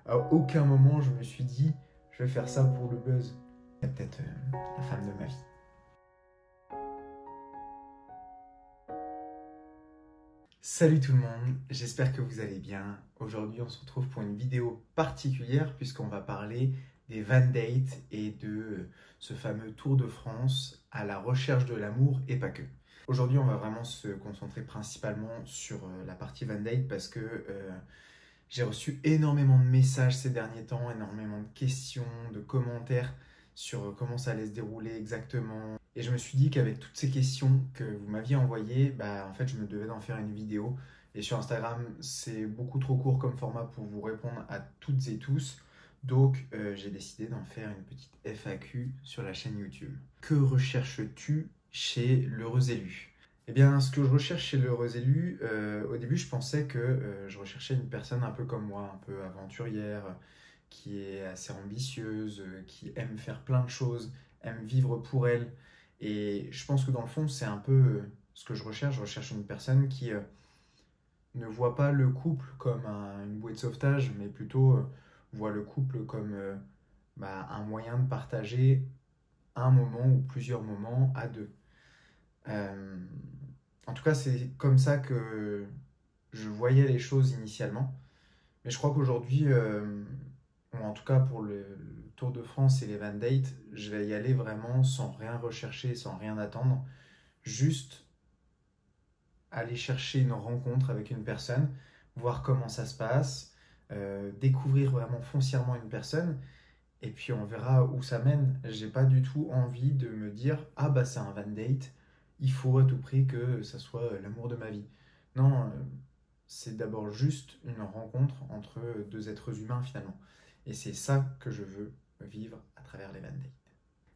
À aucun moment je me suis dit je vais faire ça pour le buzz. C'est peut-être la femme de ma vie. Salut tout le monde, j'espère que vous allez bien. Aujourd'hui on se retrouve pour une vidéo particulière puisqu'on va parler des Van Date et de ce fameux Tour de France à la recherche de l'amour et pas que. Aujourd'hui on va vraiment se concentrer principalement sur la partie Van Date parce que j'ai reçu énormément de messages ces derniers temps, énormément de questions, de commentaires sur comment ça allait se dérouler exactement. Et je me suis dit qu'avec toutes ces questions que vous m'aviez envoyées, en fait, je me devais d'en faire une vidéo. Et sur Instagram, c'est beaucoup trop court comme format pour vous répondre à toutes et tous. Donc, j'ai décidé d'en faire une petite FAQ sur la chaîne YouTube. Que recherches-tu chez l'heureux élu? Eh bien, ce que je recherche chez l'heureux élu, au début, je pensais que je recherchais une personne un peu comme moi, un peu aventurière, qui est assez ambitieuse, qui aime faire plein de choses, aime vivre pour elle. Et je pense que dans le fond, c'est un peu ce que je recherche. Je recherche une personne qui ne voit pas le couple comme une bouée de sauvetage, mais plutôt voit le couple comme un moyen de partager un moment ou plusieurs moments à deux. Euh, En tout cas, c'est comme ça que je voyais les choses initialement. Mais je crois qu'aujourd'hui, ou en tout cas pour le Tour de France et les Van Date, je vais y aller vraiment sans rien rechercher, sans rien attendre. Juste aller chercher une rencontre avec une personne, voir comment ça se passe, découvrir vraiment foncièrement une personne. Et puis on verra où ça mène. J'ai pas du tout envie de me dire ah bah c'est un Van Date, il faut à tout prix que ça soit l'amour de ma vie. Non, c'est d'abord juste une rencontre entre deux êtres humains finalement. Et c'est ça que je veux vivre à travers les Van Date.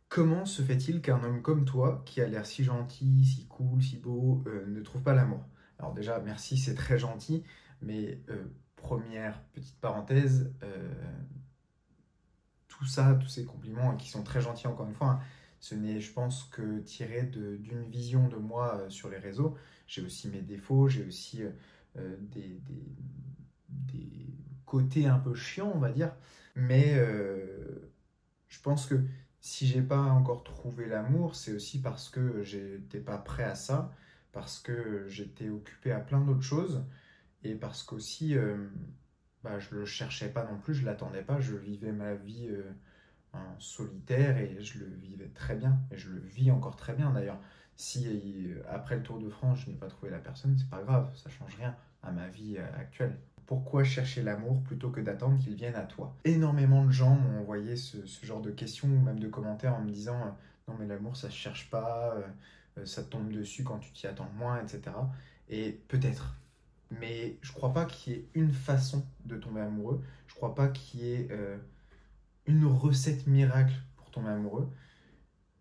Comment se fait-il qu'un homme comme toi, qui a l'air si gentil, si cool, si beau, ne trouve pas l'amour? Alors déjà, merci, c'est très gentil, mais première petite parenthèse, tout ça, tous ces compliments qui sont très gentils encore une fois, hein, ce n'est, je pense, que tiré d'une vision de moi sur les réseaux. J'ai aussi mes défauts, j'ai aussi des côtés un peu chiants, on va dire. Mais je pense que si j'ai pas encore trouvé l'amour, c'est aussi parce que j'étais pas prêt à ça, parce que j'étais occupé à plein d'autres choses, et parce qu'aussi je le cherchais pas non plus, je l'attendais pas, je vivais ma vie en solitaire et je le vivais très bien et je le vis encore très bien d'ailleurs. Si après le Tour de France je n'ai pas trouvé la personne, c'est pas grave, ça change rien à ma vie actuelle. Pourquoi chercher l'amour plutôt que d'attendre qu'il vienne à toi? Énormément de gens m'ont envoyé ce genre de questions ou même de commentaires en me disant non mais l'amour ça se cherche pas, ça te tombe dessus quand tu t'y attends moins, etc. Et peut-être, mais je crois pas qu'il y ait une façon de tomber amoureux. Je crois pas qu'il y ait une recette miracle pour tomber amoureux.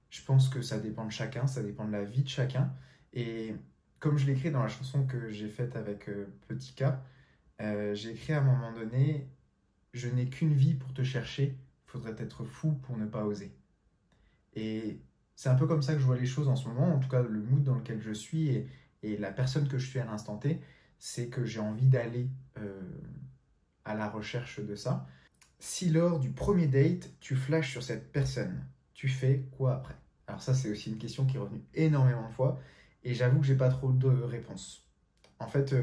Je pense que ça dépend de chacun, ça dépend de la vie de chacun. Et comme je l'écris dans la chanson que j'ai faite avec Petit K, j'ai écrit à un moment donné, je n'ai qu'une vie pour te chercher, faudrait être fou pour ne pas oser. Et c'est un peu comme ça que je vois les choses en ce moment, en tout cas le mood dans lequel je suis et la personne que je suis à l'instant T, c'est que j'ai envie d'aller à la recherche de ça. Si lors du premier date, tu flashes sur cette personne, tu fais quoi après? Alors ça, c'est aussi une question qui est revenue énormément de fois, et j'avoue que j'ai pas trop de réponses. En fait,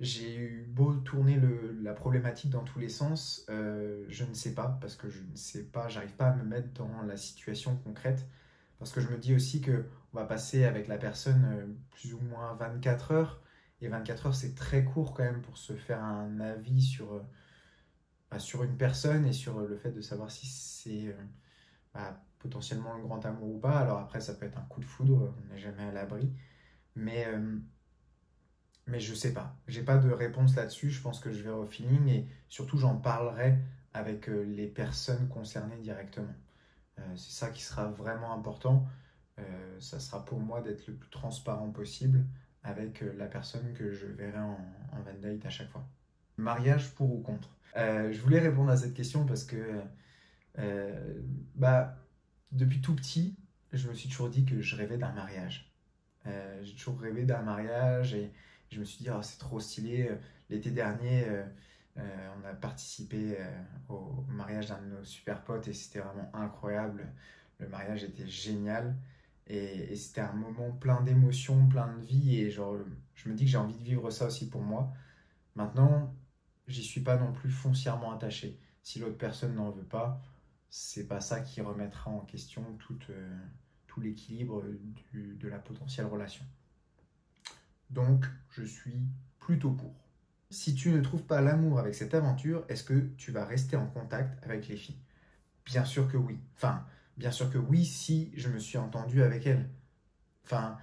j'ai eu beau tourner la problématique dans tous les sens, je ne sais pas, parce que je ne sais pas, j'arrive pas à me mettre dans la situation concrète, parce que je me dis aussi que on va passer avec la personne plus ou moins 24 heures, et 24 heures c'est très court quand même pour se faire un avis sur une personne et sur le fait de savoir si c'est potentiellement le grand amour ou pas. Alors après, ça peut être un coup de foudre, on n'est jamais à l'abri. Mais, euh, mais je sais pas. J'ai pas de réponse là-dessus. Je pense que je vais au feeling et surtout, j'en parlerai avec les personnes concernées directement. C'est ça qui sera vraiment important. Ça sera pour moi d'être le plus transparent possible avec la personne que je verrai en Van Date à chaque fois. Mariage pour ou contre? Je voulais répondre à cette question parce que euh, bah, depuis tout petit, je me suis toujours dit que je rêvais d'un mariage. J'ai toujours rêvé d'un mariage et je me suis dit, oh, c'est trop stylé. L'été dernier, On a participé au mariage d'un de nos super potes et c'était vraiment incroyable. Le mariage était génial et c'était un moment plein d'émotions, plein de vie et genre, je me dis que j'ai envie de vivre ça aussi pour moi. Maintenant, j'y suis pas non plus foncièrement attaché. Si l'autre personne n'en veut pas, c'est pas ça qui remettra en question tout l'équilibre de la potentielle relation. Donc, je suis plutôt pour. Si tu ne trouves pas l'amour avec cette aventure, est-ce que tu vas rester en contact avec les filles? Bien sûr que oui. Enfin, bien sûr que oui si je me suis entendu avec elles. Enfin,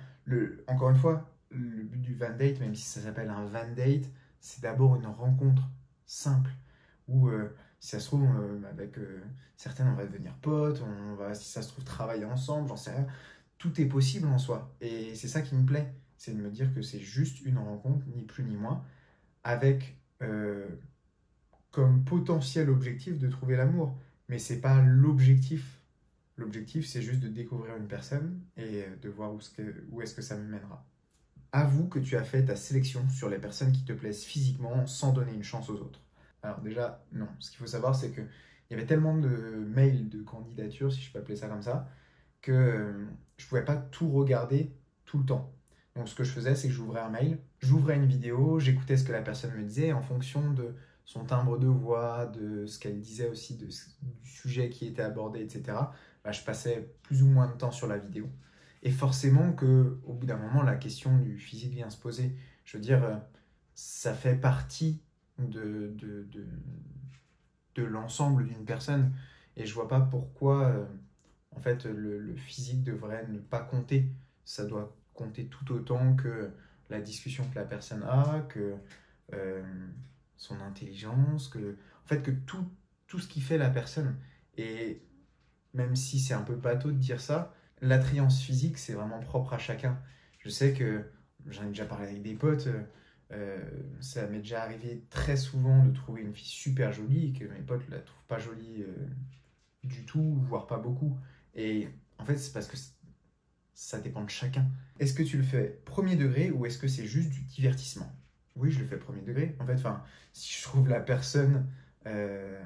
encore une fois, le but du van date, même si ça s'appelle un van date, c'est d'abord une rencontre simple où, si ça se trouve, avec certaines, on va devenir potes, on va, si ça se trouve, travailler ensemble, j'en sais rien. Tout est possible en soi. Et c'est ça qui me plaît, c'est de me dire que c'est juste une rencontre, ni plus ni moins, avec comme potentiel objectif de trouver l'amour. Mais c'est pas l'objectif. L'objectif, c'est juste de découvrir une personne et de voir où est-ce que ça me mènera. Avoue que tu as fait ta sélection sur les personnes qui te plaisent physiquement sans donner une chance aux autres. Alors déjà, non. Ce qu'il faut savoir, c'est qu'il y avait tellement de mails de candidature, si je peux appeler ça comme ça, que je ne pouvais pas tout regarder tout le temps. Donc ce que je faisais, c'est que j'ouvrais un mail, j'ouvrais une vidéo, j'écoutais ce que la personne me disait en fonction de son timbre de voix, de ce qu'elle disait aussi, du sujet qui était abordé, etc. Bah, je passais plus ou moins de temps sur la vidéo. Et forcément qu'au bout d'un moment, la question du physique vient se poser. Je veux dire, ça fait partie de l'ensemble d'une personne. Et je vois pas pourquoi en fait, le physique devrait ne pas compter. Ça doit compter tout autant que la discussion que la personne a, que euh, son intelligence, en fait, que tout ce qui fait la personne. Et même si c'est un peu bateau de dire ça, l'attrayance physique, c'est vraiment propre à chacun. Je sais que j'en ai déjà parlé avec des potes, ça m'est déjà arrivé très souvent de trouver une fille super jolie et que mes potes ne la trouvent pas jolie du tout, voire pas beaucoup. Et en fait, c'est parce que ça dépend de chacun. Est-ce que tu le fais premier degré ou est-ce que c'est juste du divertissement? Oui, je le fais premier degré. En fait, enfin, si je trouve la personne, euh,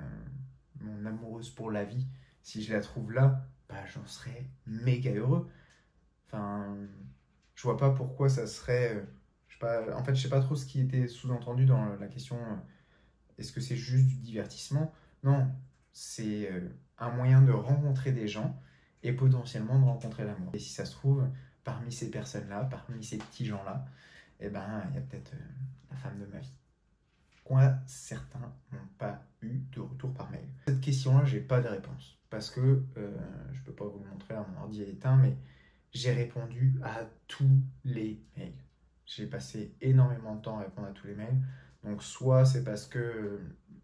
mon amoureuse pour la vie, si je la trouve là, bah, j'en serais méga heureux. Enfin, je vois pas pourquoi ça serait. Je sais pas, en fait, je sais pas trop ce qui était sous-entendu dans la question. Est-ce que c'est juste du divertissement? Non, c'est un moyen de rencontrer des gens et potentiellement de rencontrer l'amour. Et si ça se trouve, parmi ces personnes-là, parmi ces petits gens-là, eh ben, il y a peut-être la femme de ma vie. Quoi, certains n'ont pas eu de retour par mail. Cette question-là, j'ai pas de réponse. Parce que, je peux pas vous le montrer, mon ordi est éteint, mais j'ai répondu à tous les mails. J'ai passé énormément de temps à répondre à tous les mails. Donc soit c'est parce que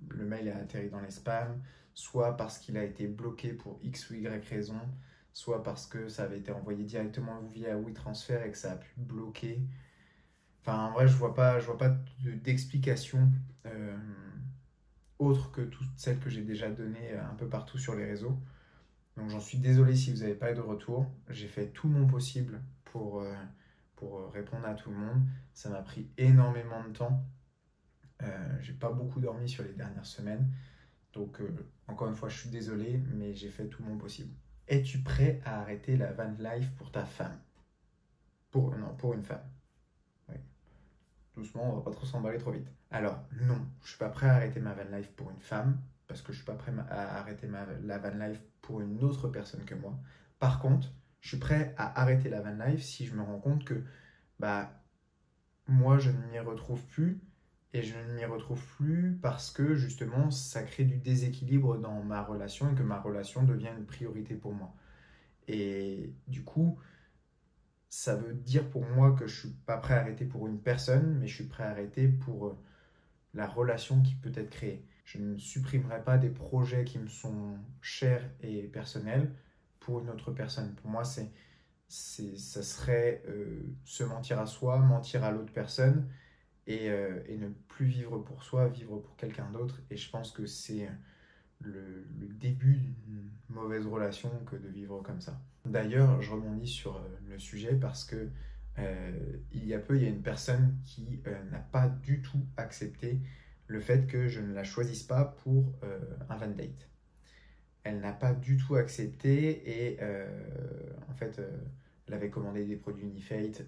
le mail a atterri dans les spams, soit parce qu'il a été bloqué pour X ou Y raison, soit parce que ça avait été envoyé directement via WeTransfer et que ça a pu bloquer. Enfin, en vrai, je vois pas d'explication autre que toutes celles que j'ai déjà données un peu partout sur les réseaux. Donc j'en suis désolé si vous n'avez pas eu de retour. J'ai fait tout mon possible pour répondre à tout le monde. Ça m'a pris énormément de temps. J'ai pas beaucoup dormi sur les dernières semaines. Donc encore une fois, je suis désolé, mais j'ai fait tout mon possible. Es-tu prêt à arrêter la van life pour ta femme? Non, pour une femme. Oui. Doucement, on va pas trop s'emballer trop vite. Alors, non, je suis pas prêt à arrêter ma van life pour une femme, parce que je suis pas prêt à arrêter la van life pour une autre personne que moi. Par contre, je suis prêt à arrêter la van life si je me rends compte que bah, moi, je ne m'y retrouve plus, et je ne m'y retrouve plus parce que justement, ça crée du déséquilibre dans ma relation et que ma relation devient une priorité pour moi. Et du coup, ça veut dire pour moi que je suis pas prêt à arrêter pour une personne, mais je suis prêt à arrêter pour la relation qui peut être créée. Je ne supprimerai pas des projets qui me sont chers et personnels pour une autre personne. Pour moi, ça serait se mentir à soi, mentir à l'autre personne et ne plus vivre pour soi, vivre pour quelqu'un d'autre. Et je pense que c'est le début d'une mauvaise relation que de vivre comme ça. D'ailleurs, je rebondis sur le sujet parce que il y a une personne qui n'a pas du tout accepté le fait que je ne la choisisse pas pour un van date. Elle n'a pas du tout accepté et en fait, elle avait commandé des produits Unifate,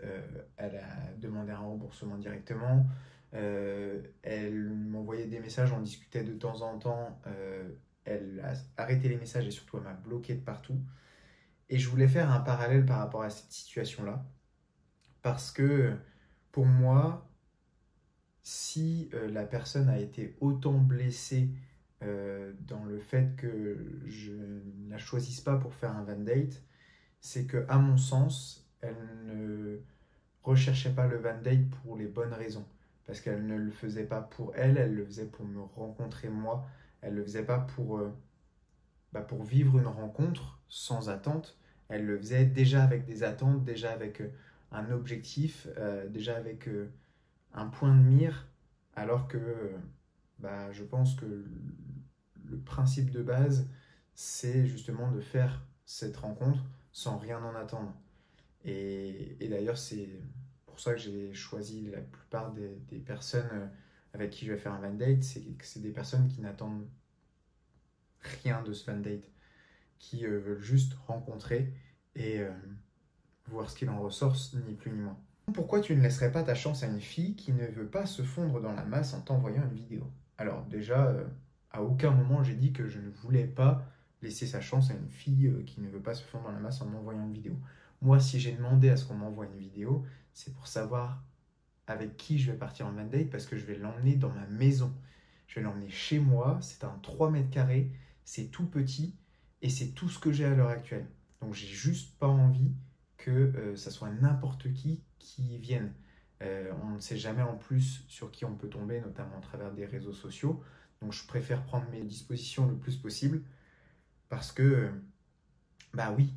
elle a demandé un remboursement directement, elle m'envoyait des messages, on discutait de temps en temps, elle a arrêté les messages et surtout elle m'a bloqué de partout. Et je voulais faire un parallèle par rapport à cette situation-là parce que pour moi, si la personne a été autant blessée dans le fait que je ne la choisisse pas pour faire un van date, c'est que, à mon sens, elle ne recherchait pas le van date pour les bonnes raisons. Parce qu'elle ne le faisait pas pour elle, elle le faisait pour me rencontrer moi. Elle le faisait pas pour vivre une rencontre sans attente. Elle le faisait déjà avec des attentes, déjà avec un objectif, déjà avec un point de mire, alors que je pense que le principe de base, c'est justement de faire cette rencontre sans rien en attendre. Et d'ailleurs, c'est pour ça que j'ai choisi la plupart des personnes avec qui je vais faire un van date, c'est que c'est des personnes qui n'attendent rien de ce van date, qui veulent juste rencontrer et voir ce qu'il en ressort, ni plus ni moins. Pourquoi tu ne laisserais pas ta chance à une fille qui ne veut pas se fondre dans la masse en t'envoyant une vidéo? Alors déjà, à aucun moment j'ai dit que je ne voulais pas laisser sa chance à une fille qui ne veut pas se fondre dans la masse en m'envoyant une vidéo. Moi, si j'ai demandé à ce qu'on m'envoie une vidéo, c'est pour savoir avec qui je vais partir en van date parce que je vais l'emmener dans ma maison. Je vais l'emmener chez moi, c'est un 3 mètres carrés, c'est tout petit et c'est tout ce que j'ai à l'heure actuelle. Donc j'ai juste pas envie que ça soit n'importe qui vienne. On ne sait jamais en plus sur qui on peut tomber, notamment à travers des réseaux sociaux. Donc je préfère prendre mes dispositions le plus possible parce que, oui,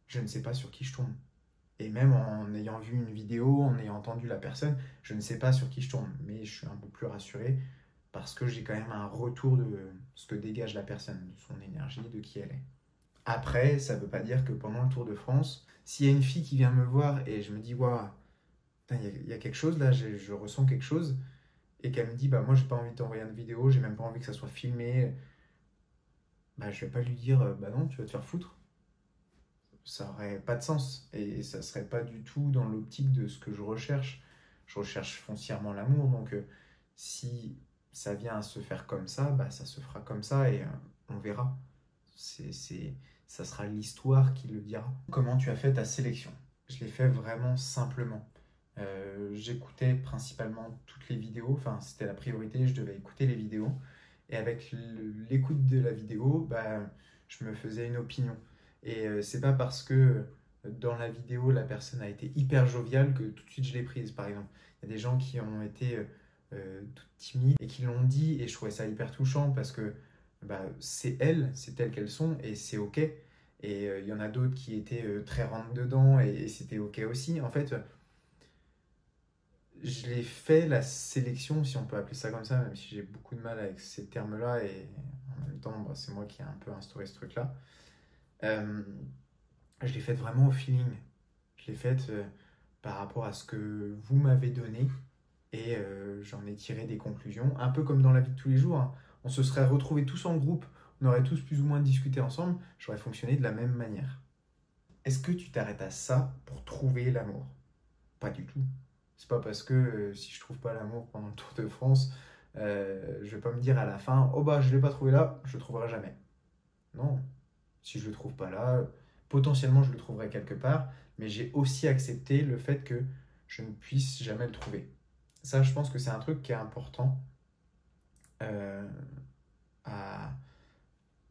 je ne sais pas sur qui je tombe. Et même en ayant vu une vidéo, en ayant entendu la personne, je ne sais pas sur qui je tombe. Mais je suis un peu plus rassuré parce que j'ai quand même un retour de ce que dégage la personne, de son énergie, de qui elle est. Après, ça ne veut pas dire que pendant le Tour de France, s'il y a une fille qui vient me voir et je me dis, waouh, il y a quelque chose là, je ressens quelque chose, et qu'elle me dit, moi j'ai pas envie de t'envoyer une vidéo, j'ai même pas envie que ça soit filmé, je vais pas lui dire, non, tu vas te faire foutre. Ça aurait pas de sens et ça serait pas du tout dans l'optique de ce que je recherche. Je recherche foncièrement l'amour, donc si ça vient à se faire comme ça, ça se fera comme ça et on verra. Ça sera l'histoire qui le dira. Comment tu as fait ta sélection? Je l'ai fait vraiment simplement. J'écoutais principalement toutes les vidéos, enfin c'était la priorité, je devais écouter les vidéos. Et avec l'écoute de la vidéo, je me faisais une opinion. Et c'est pas parce que dans la vidéo la personne a été hyper joviale que tout de suite je l'ai prise, par exemple. Il y a des gens qui ont été toutes timides et qui l'ont dit, et je trouvais ça hyper touchant parce que c'est telles qu'elles sont et c'est ok. Et il y en a d'autres qui étaient très rentre dedans et c'était ok aussi. En fait, je l'ai fait la sélection, si on peut appeler ça comme ça, même si j'ai beaucoup de mal avec ces termes-là et en même temps, c'est moi qui ai un peu instauré ce truc-là. Je l'ai faite vraiment au feeling. Je l'ai faite par rapport à ce que vous m'avez donné et j'en ai tiré des conclusions, un peu comme dans la vie de tous les jours, hein. On se serait retrouvés tous en groupe, on aurait tous plus ou moins discuté ensemble, j'aurais fonctionné de la même manière. Est-ce que tu t'arrêtes à ça pour trouver l'amour? Pas du tout. C'est pas parce que si je trouve pas l'amour pendant le Tour de France, je vais pas me dire à la fin, oh je l'ai pas trouvé là, je le trouverai jamais. Non, si je le trouve pas là, potentiellement je le trouverai quelque part, mais j'ai aussi accepté le fait que je ne puisse jamais le trouver. Ça, je pense que c'est un truc qui est important à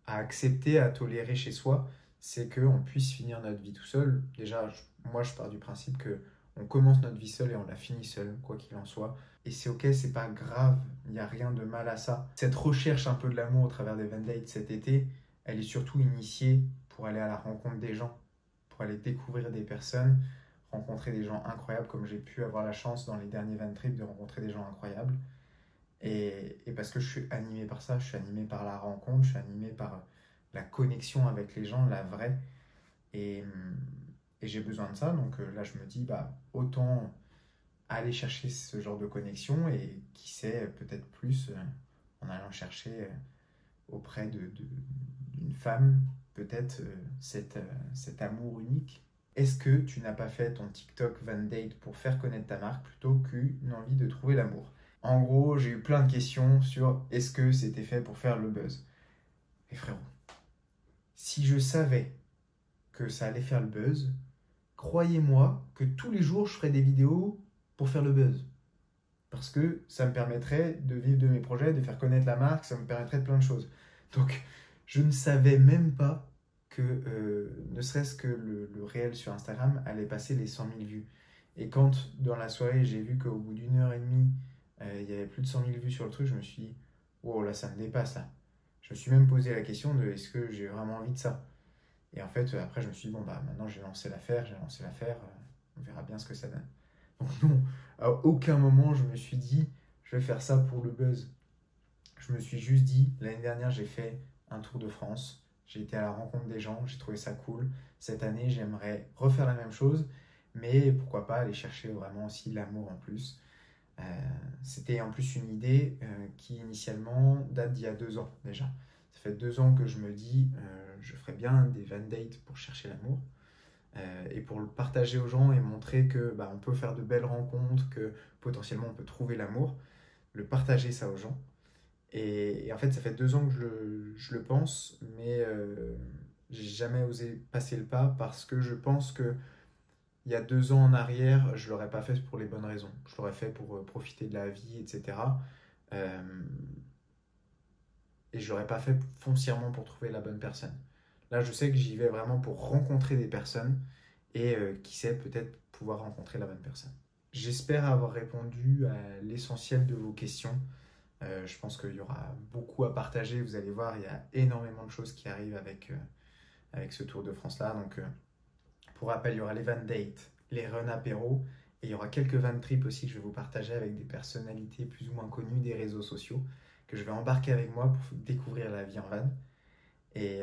accepter, à tolérer chez soi, c'est qu'on puisse finir notre vie tout seul. Déjà, moi je pars du principe que on commence notre vie seul et on la finit seul, quoi qu'il en soit. Et c'est ok, c'est pas grave, il n'y a rien de mal à ça. Cette recherche un peu de l'amour au travers des van dates cet été, elle est surtout initiée pour aller à la rencontre des gens, pour aller découvrir des personnes, rencontrer des gens incroyables, comme j'ai pu avoir la chance dans les derniers van trips de rencontrer des gens incroyables. Et parce que je suis animé par ça, je suis animé par la rencontre, je suis animé par la connexion avec les gens, la vraie. Et j'ai besoin de ça, donc là je me dis, autant aller chercher ce genre de connexion et qui sait, peut-être plus en allant chercher auprès d'une femme, peut-être cet amour unique. Est-ce que tu n'as pas fait ton TikTok Van Date pour faire connaître ta marque plutôt qu'une envie de trouver l'amour? En gros, j'ai eu plein de questions sur est-ce que c'était fait pour faire le buzz. Et frérot, si je savais que ça allait faire le buzz, croyez-moi que tous les jours je ferais des vidéos pour faire le buzz. Parce que ça me permettrait de vivre de mes projets, de faire connaître la marque, ça me permettrait de plein de choses. Donc, je ne savais même pas que, ne serait-ce que le réel sur Instagram allait passer les 100 000 vues. Et quand, dans la soirée, j'ai vu qu'au bout d'une heure et demie, il y avait plus de 100 000 vues sur le truc, je me suis dit, wow, là, ça me dépasse, là. Je me suis même posé la question de est-ce que j'ai vraiment envie de ça? Et en fait, après, je me suis dit, bon, bah, maintenant, j'ai lancé l'affaire, on verra bien ce que ça donne. Donc, non, à aucun moment, je me suis dit, je vais faire ça pour le buzz. Je me suis juste dit, l'année dernière, j'ai fait un tour de France, j'ai été à la rencontre des gens, j'ai trouvé ça cool. Cette année, j'aimerais refaire la même chose, mais pourquoi pas aller chercher vraiment aussi l'amour en plus. Euh, C'était en plus une idée qui initialement date d'il y a 2 ans déjà. Ça fait 2 ans que je me dis, je ferais bien des van dates pour chercher l'amour et pour le partager aux gens et montrer que bah, on peut faire de belles rencontres, que potentiellement on peut trouver l'amour, le partager ça aux gens. Et en fait, ça fait 2 ans que je le pense, mais j'ai jamais osé passer le pas parce que je pense que il y a 2 ans en arrière, je l'aurais pas fait pour les bonnes raisons. Je l'aurais fait pour profiter de la vie, etc. Euh, et je l'aurais pas fait foncièrement pour trouver la bonne personne. Là, je sais que j'y vais vraiment pour rencontrer des personnes et qui sait peut-être pouvoir rencontrer la bonne personne. J'espère avoir répondu à l'essentiel de vos questions. Je pense qu'il y aura beaucoup à partager. Vous allez voir, il y a énormément de choses qui arrivent avec ce Tour de France-là. Donc, pour rappel, il y aura les Van Date, les Run Apéro, et il y aura quelques Van Trip aussi que je vais vous partager avec des personnalités plus ou moins connues des réseaux sociaux, que je vais embarquer avec moi pour découvrir la vie en van. Et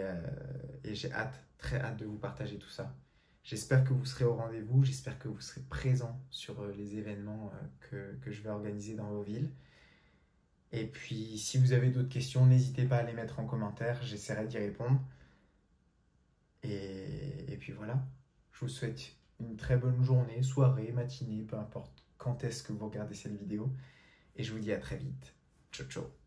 j'ai hâte, très hâte de vous partager tout ça. J'espère que vous serez au rendez-vous, j'espère que vous serez présents sur les événements que je vais organiser dans vos villes. Et puis, si vous avez d'autres questions, n'hésitez pas à les mettre en commentaire, j'essaierai d'y répondre. Et puis voilà, je vous souhaite une très bonne journée, soirée, matinée, peu importe quand est-ce que vous regardez cette vidéo. Et je vous dis à très vite. Ciao, ciao.